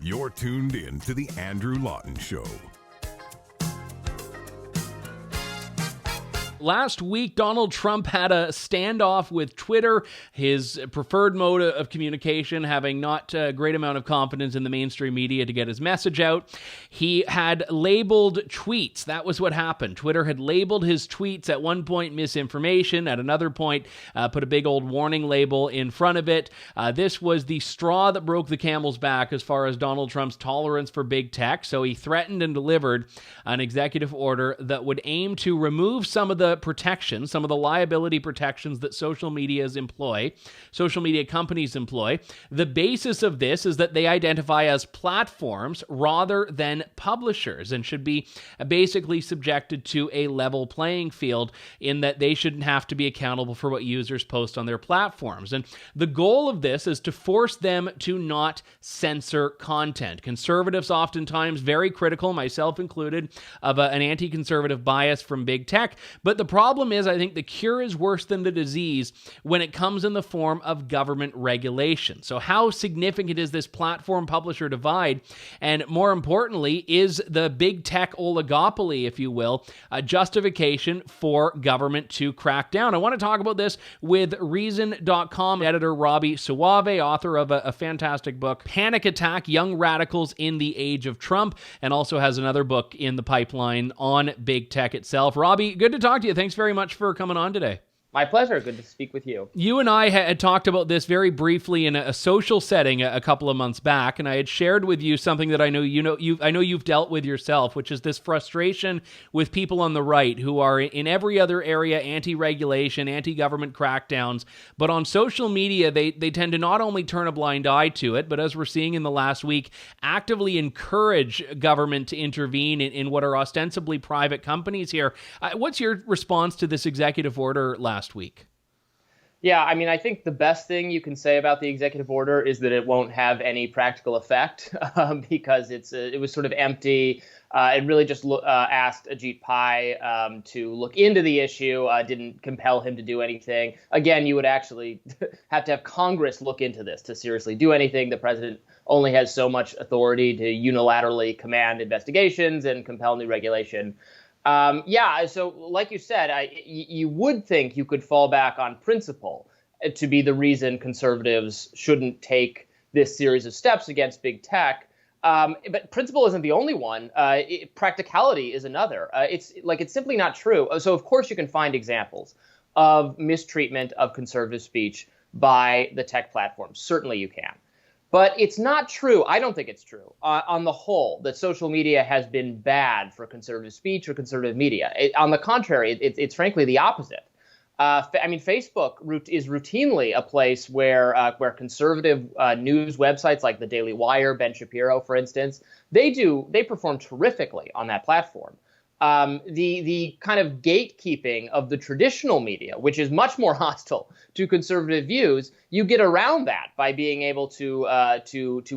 You're tuned in to The Andrew Lawton Show. Last week, Donald Trump had a standoff with Twitter, his preferred mode of communication, having not a great amount of confidence in the mainstream media to get his message out. He had labeled tweets. That was what happened. Twitter had labeled his tweets at one point misinformation, at another point put a big old warning label in front of it. This was the straw that broke the camel's back as far as Donald Trump's tolerance for big tech. So he threatened and delivered an executive order that would aim to remove some of the protections, some of the liability protections that social media companies employ. The basis of this is that they identify as platforms rather than publishers and should be basically subjected to a level playing field in that they shouldn't have to be accountable for what users post on their platforms. And the goal of this is to force them to not censor content. Conservatives oftentimes very critical, myself included, of an anti-conservative bias from big tech. But the problem is, I think the cure is worse than the disease when it comes in the form of government regulation. So how significant is this platform-publisher divide? And more importantly, is the big tech oligopoly, if you will, a justification for government to crack down? I want to talk about this with Reason.com editor Robbie Suave, author of a fantastic book, Panic Attack, Young Radicals in the Age of Trump, and also has another book in the pipeline on big tech itself. Robbie, good to talk to you. Thanks very much for coming on today. My pleasure. Good to speak with you. You and I had talked about this very briefly in a social setting a couple of months back, and I had shared with you something that I know you've dealt with yourself, which is this frustration with people on the right who are in every other area anti-regulation, anti-government crackdowns, but on social media they tend to not only turn a blind eye to it, but as we're seeing in the last week, actively encourage government to intervene in what are ostensibly private companies here. What's your response to this executive order last week? Yeah, I mean, I think the best thing you can say about the executive order is that it won't have any practical effect because it was sort of empty. It really just asked Ajit Pai to look into the issue, didn't compel him to do anything. Again, you would actually have to have Congress look into this to seriously do anything. The president only has so much authority to unilaterally command investigations and compel new regulation. So like you said, you would think you could fall back on principle to be the reason conservatives shouldn't take this series of steps against big tech. But principle isn't the only one. Practicality is another. It's simply not true. So, of course, you can find examples of mistreatment of conservative speech by the tech platforms. Certainly you can. But it's not true. I don't think it's true on the whole that social media has been bad for conservative speech or conservative media. On the contrary, it's frankly the opposite. Facebook is routinely a place where conservative news websites like the Daily Wire, Ben Shapiro, for instance, they perform terrifically on that platform. The kind of gatekeeping of the traditional media, which is much more hostile to conservative views, you get around that by being able to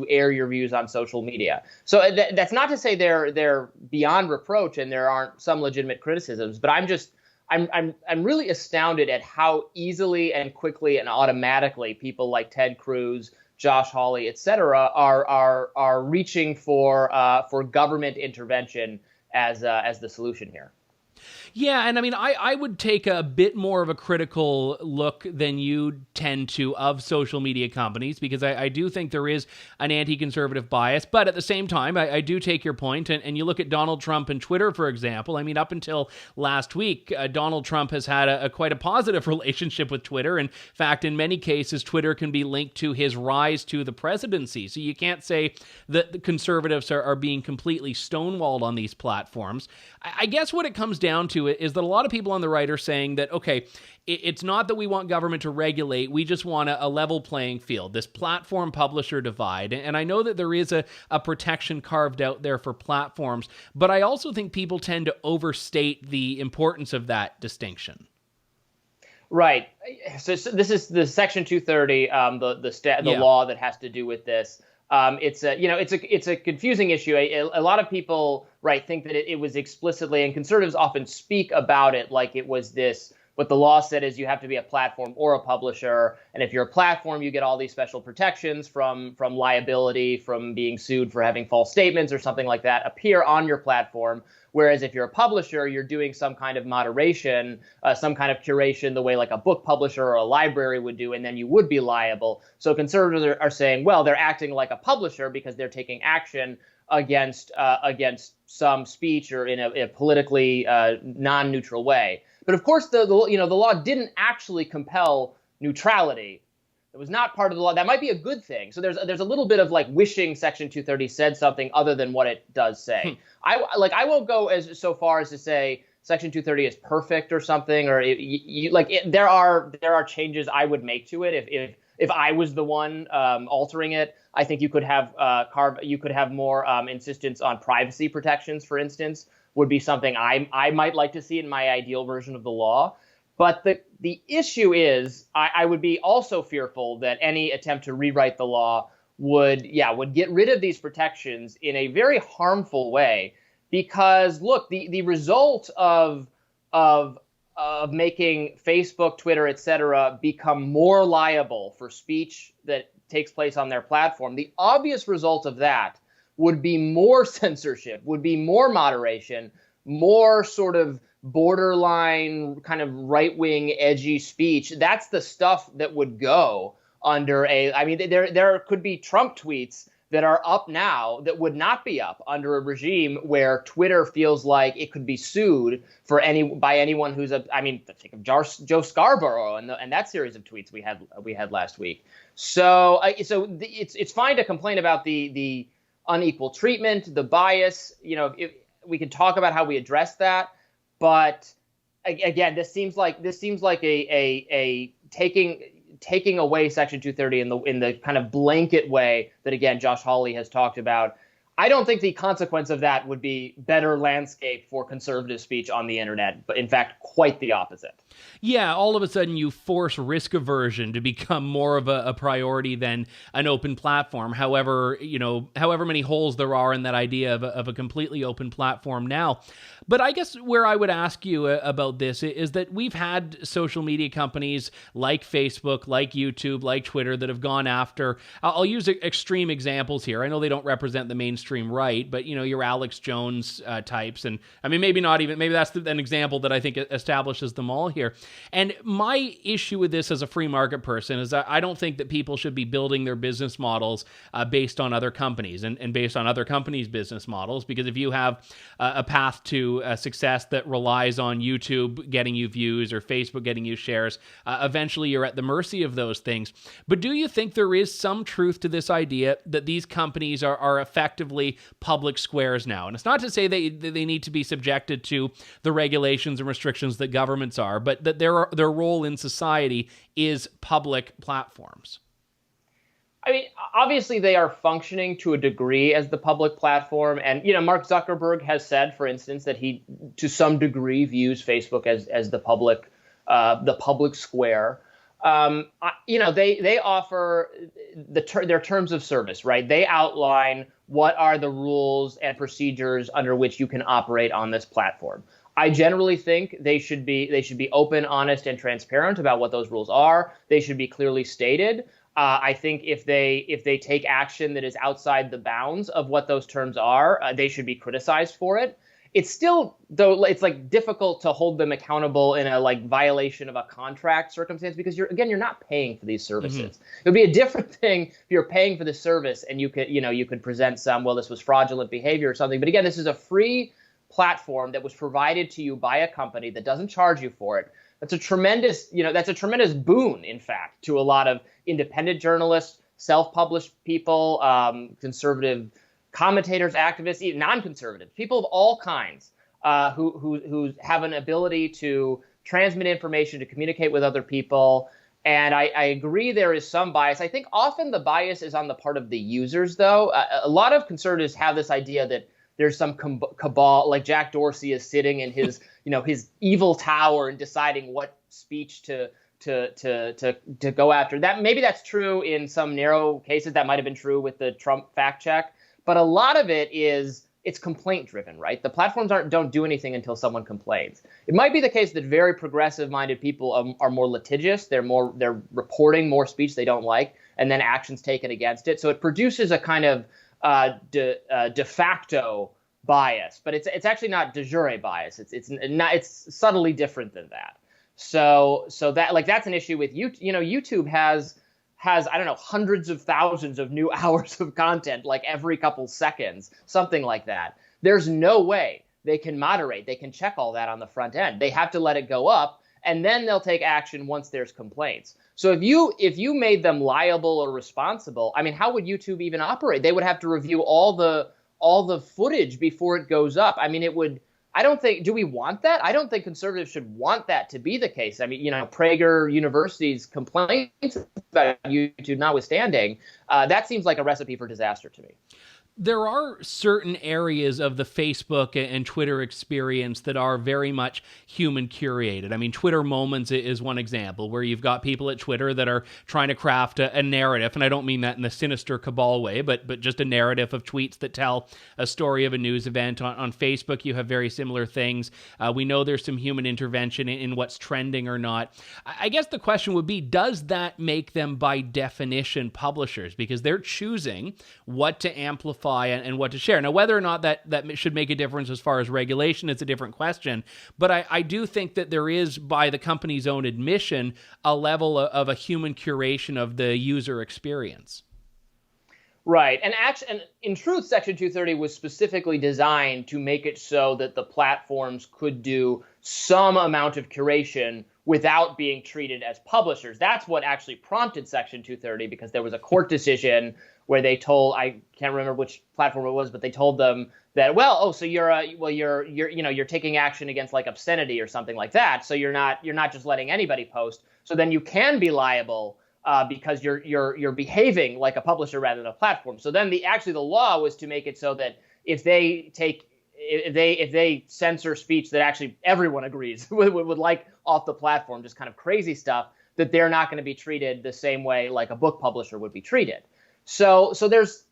air your views on social media. So that's not to say they're beyond reproach and there aren't some legitimate criticisms, but I'm really astounded at how easily and quickly and automatically people like Ted Cruz, Josh Hawley, et cetera, are reaching for government intervention as the solution here. Yeah, and I mean, I would take a bit more of a critical look than you tend to of social media companies because I do think there is an anti-conservative bias, but at the same time, I do take your point, and you look at Donald Trump and Twitter, for example. I mean, up until last week, Donald Trump has had quite a positive relationship with Twitter. In fact, in many cases, Twitter can be linked to his rise to the presidency, so you can't say that the conservatives are being completely stonewalled on these platforms. I guess what it comes down to is that a lot of people on the right are saying that, okay, it's not that we want government to regulate, we just want a level playing field, this platform-publisher divide. And I know that there is a protection carved out there for platforms, but I also think people tend to overstate the importance of that distinction. Right. So this is the Section 230, the law that has to do with this. It's a confusing issue. A lot of people, think that it was explicitly, and conservatives often speak about it like it was this What the law said is you have to be a platform or a publisher. And if you're a platform, you get all these special protections from liability, from being sued for having false statements or something like that appear on your platform. Whereas if you're a publisher, you're doing some kind of moderation, some kind of curation, the way like a book publisher or a library would do, and then you would be liable. So conservatives are saying, well, they're acting like a publisher because they're taking action against some speech or in a politically non-neutral way. But of course, the law didn't actually compel neutrality. It was not part of the law. That might be a good thing. So there's a little bit of like wishing Section 230 said something other than what it does say. I won't go so far as to say Section 230 is perfect or something, or there are changes I would make to it if I was the one altering it. I think you could have more insistence on privacy protections, for instance, would be something I might like to see in my ideal version of the law. But the issue is, I would be also fearful that any attempt to rewrite the law would get rid of these protections in a very harmful way. Because look, the result of making Facebook, Twitter, etc. become more liable for speech that takes place on their platform, the obvious result of that would be more censorship, would be more moderation, more sort of borderline kind of right-wing edgy speech. That's the stuff that would go under there could be Trump tweets that are up now that would not be up under a regime where Twitter feels like it could be sued by anyone who's think of Joe Scarborough and that series of tweets we had last week. So it's fine to complain about the unequal treatment, the bias. We can talk about how we address that. But again, this seems like a taking away Section 230 in the kind of blanket way that, again, Josh Hawley has talked about. I don't think the consequence of that would be better landscape for conservative speech on the internet, but in fact, quite the opposite. Yeah, all of a sudden you force risk aversion to become more of a priority than an open platform. However many holes there are in that idea of a completely open platform now. But I guess where I would ask you about this is that we've had social media companies like Facebook, like YouTube, like Twitter that have gone after, I'll use extreme examples here. I know they don't represent the mainstream right, but your Alex Jones types. And maybe that's an example that I think establishes them all here. And my issue with this as a free market person is that I don't think that people should be building their business models based on other companies and based on other companies' business models. Because if you have a path to success that relies on YouTube getting you views or Facebook getting you shares, eventually you're at the mercy of those things. But do you think there is some truth to this idea that these companies are effectively public squares now? And it's not to say that they need to be subjected to the regulations and restrictions that governments are, but that their role in society is public platforms. Obviously they are functioning to a degree as the public platform. And, Mark Zuckerberg has said, for instance, that he, to some degree, views Facebook as the public square. They offer their terms of service, right? They outline what are the rules and procedures under which you can operate on this platform. I generally think they should be open, honest, and transparent about what those rules are. They should be clearly stated. I think if they take action that is outside the bounds of what those terms are, they should be criticized for it. It's still, though, it's difficult to hold them accountable in a violation of a contract circumstance because you're not paying for these services. Mm-hmm. It would be a different thing if you're paying for the service and you could present this was fraudulent behavior or something. But again, this is a free platform that was provided to you by a company that doesn't charge you for it. That's a tremendous boon, in fact, to a lot of independent journalists, self-published people, conservative commentators, activists, even non-conservative, people of all kinds who have an ability to transmit information, to communicate with other people. And I agree there is some bias. I think often the bias is on the part of the users, though. A lot of conservatives have this idea that there's some cabal, like Jack Dorsey is sitting in his, his evil tower and deciding what speech to go after. That maybe that's true in some narrow cases. That might have been true with the Trump fact check. But a lot of it is it's complaint driven, right? The platforms don't do anything until someone complains. It might be the case that very progressive minded people are more litigious. They're reporting more speech they don't like, and then actions taken against it. So it produces a kind of de facto bias, but it's actually not de jure bias. It's subtly different than that. So that, like, that's an issue with YouTube. You know, YouTube has I don't know, hundreds of thousands of new hours of content, like every couple seconds, something like that. There's no way they can moderate. They can check all that on the front end. They have to let it go up, and then they'll take action once there's complaints. So if you made them liable or responsible, I mean, how would YouTube even operate? They would have to review all the footage before it goes up. I mean, it would. I don't think, do we want that? I don't think conservatives should want that to be the case. I mean, you know, Prager University's complaints about YouTube notwithstanding, that seems like a recipe for disaster to me. There are certain areas of the Facebook and Twitter experience that are very much human curated. I mean, Twitter Moments is one example where you've got people at Twitter that are trying to craft a narrative, and I don't mean that in the sinister cabal way, but just a narrative of tweets that tell a story of a news event. On Facebook, you have very similar things. We know there's some human intervention in what's trending or not. I guess the question would be, does that make them by definition publishers? Because they're choosing what to amplify and what to share. Now, whether or not that should make a difference as far as regulation, it's a different question. But I do think that there is, by the company's own admission, a level of a human curation of the user experience. Right. And in truth, Section 230 was specifically designed to make it so that the platforms could do some amount of curation without being treated as publishers. That's what actually prompted Section 230, because there was a court decision where they told, I can't remember which platform it was, but they told them that, so you're taking action against like obscenity or something like that. So you're not just letting anybody post. So then you can be liable because you're behaving like a publisher rather than a platform. So then the law was to make it so that if they censor speech that actually everyone agrees would like off the platform, just kind of crazy stuff, that they're not going to be treated the same way like a book publisher would be treated. So there's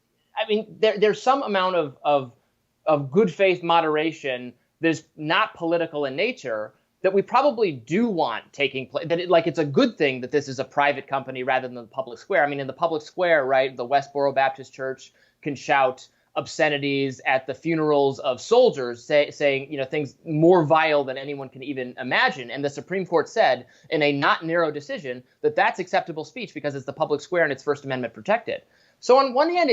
some amount of good faith moderation that's not political in nature that we probably do want taking place. It's a good thing that this is a private company rather than the public square. I mean, in the public square, right, the Westboro Baptist Church can shout obscenities at the funerals of soldiers, saying things more vile than anyone can even imagine. And the Supreme Court said in a not narrow decision that that's acceptable speech because it's the public square and it's First Amendment protected. So on one hand,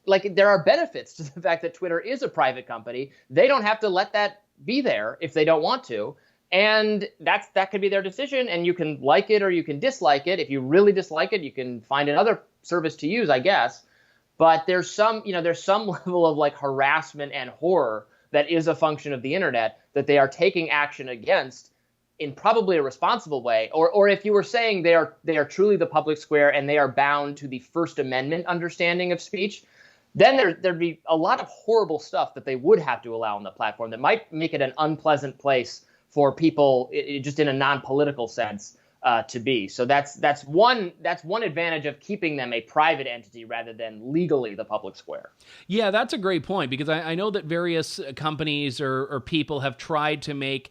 there are benefits to the fact that Twitter is a private company. They don't have to let that be there if they don't want to. And that could be their decision, and you can like it or you can dislike it. If you really dislike it, you can find another service to use, I guess. But there's some level of like harassment and horror that is a function of the internet that they are taking action against in probably a responsible way. Or if you were saying they are truly the public square and they are bound to the First Amendment understanding of speech, then there'd be a lot of horrible stuff that they would have to allow on the platform that might make it an unpleasant place for people, just in a non-political sense, to be. So that's one advantage of keeping them a private entity rather than legally the public square. Yeah, that's a great point, because I know that various companies or people have tried to make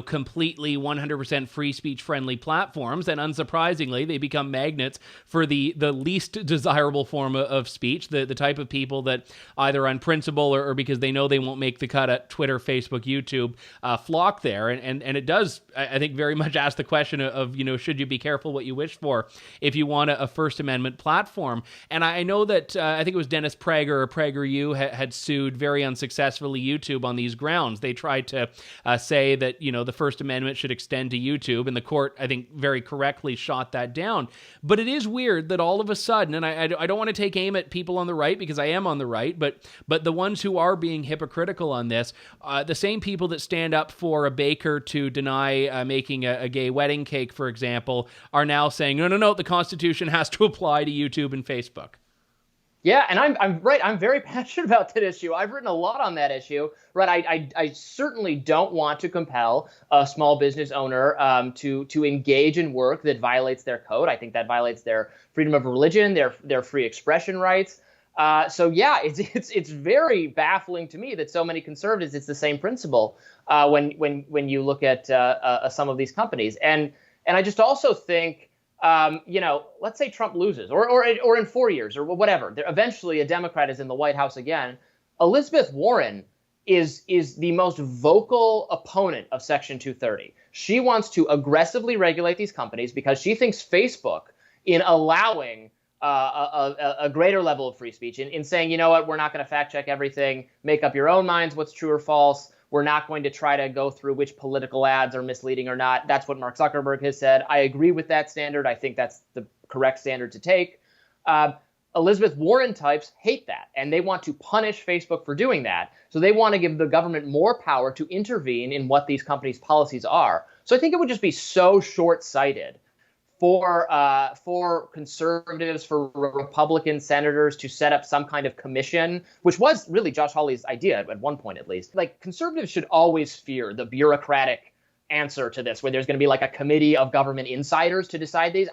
completely 100% free speech friendly platforms, and unsurprisingly, they become magnets for the least desirable form of speech, the type of people that either on principle or because they know they won't make the cut at Twitter, Facebook, YouTube, flock there, and it does, I think, very much ask the question of should you be careful what you wish for if you want a First Amendment platform? And I know that I think it was Dennis Prager or PragerU had sued very unsuccessfully YouTube on these grounds. They tried to say that the First Amendment should extend to YouTube, and the court, I think, very correctly shot that down. But it is weird that all of a sudden, and I don't want to take aim at people on the right because I am on the right, but the ones who are being hypocritical on this, the same people that stand up for a baker to deny making a gay wedding cake, for example, are now saying, no, the Constitution has to apply to YouTube and Facebook. Yeah, and I'm right. I'm very passionate about that issue. I've written a lot on that issue. Right, I certainly don't want to compel a small business owner to engage in work that violates their code. I think that violates their freedom of religion, their free expression rights. So yeah, it's very baffling to me that so many conservatives, it's the same principle when you look at some of these companies. And I just also think, let's say Trump loses or in 4 years or whatever, eventually a Democrat is in the White House again. Elizabeth Warren is the most vocal opponent of Section 230. She wants to aggressively regulate these companies because she thinks Facebook, in allowing a greater level of free speech, in saying, you know what, we're not going to fact check everything, make up your own minds what's true or false. We're not going to try to go through which political ads are misleading or not. That's what Mark Zuckerberg has said. I agree with that standard. I think that's the correct standard to take. Elizabeth Warren types hate that, and they want to punish Facebook for doing that. So they want to give the government more power to intervene in what these companies' policies are. So I think it would just be so short-sighted for conservatives, for Republican senators to set up some kind of commission, which was really Josh Hawley's idea at one point, at least. Like, conservatives should always fear the bureaucratic answer to this, where there's going to be like a committee of government insiders to decide these.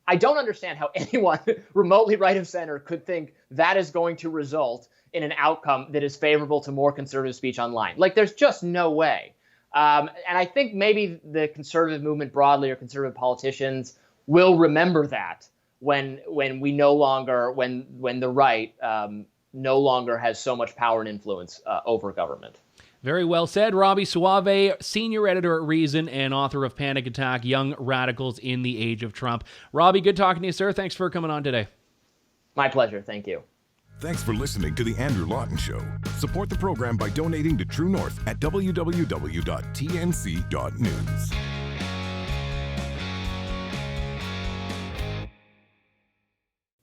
I don't understand how anyone remotely right of center could think that is going to result in an outcome that is favorable to more conservative speech online. Like, there's just no way. And I think maybe the conservative movement broadly, or conservative politicians, will remember that when the right no longer has so much power and influence over government. Very well said. Robbie Suave, senior editor at Reason and author of Panic Attack, Young Radicals in the Age of Trump. Robbie, good talking to you, sir. Thanks for coming on today. My pleasure. Thank you. Thanks for listening to The Andrew Lawton Show. Support the program by donating to True North at www.tnc.news.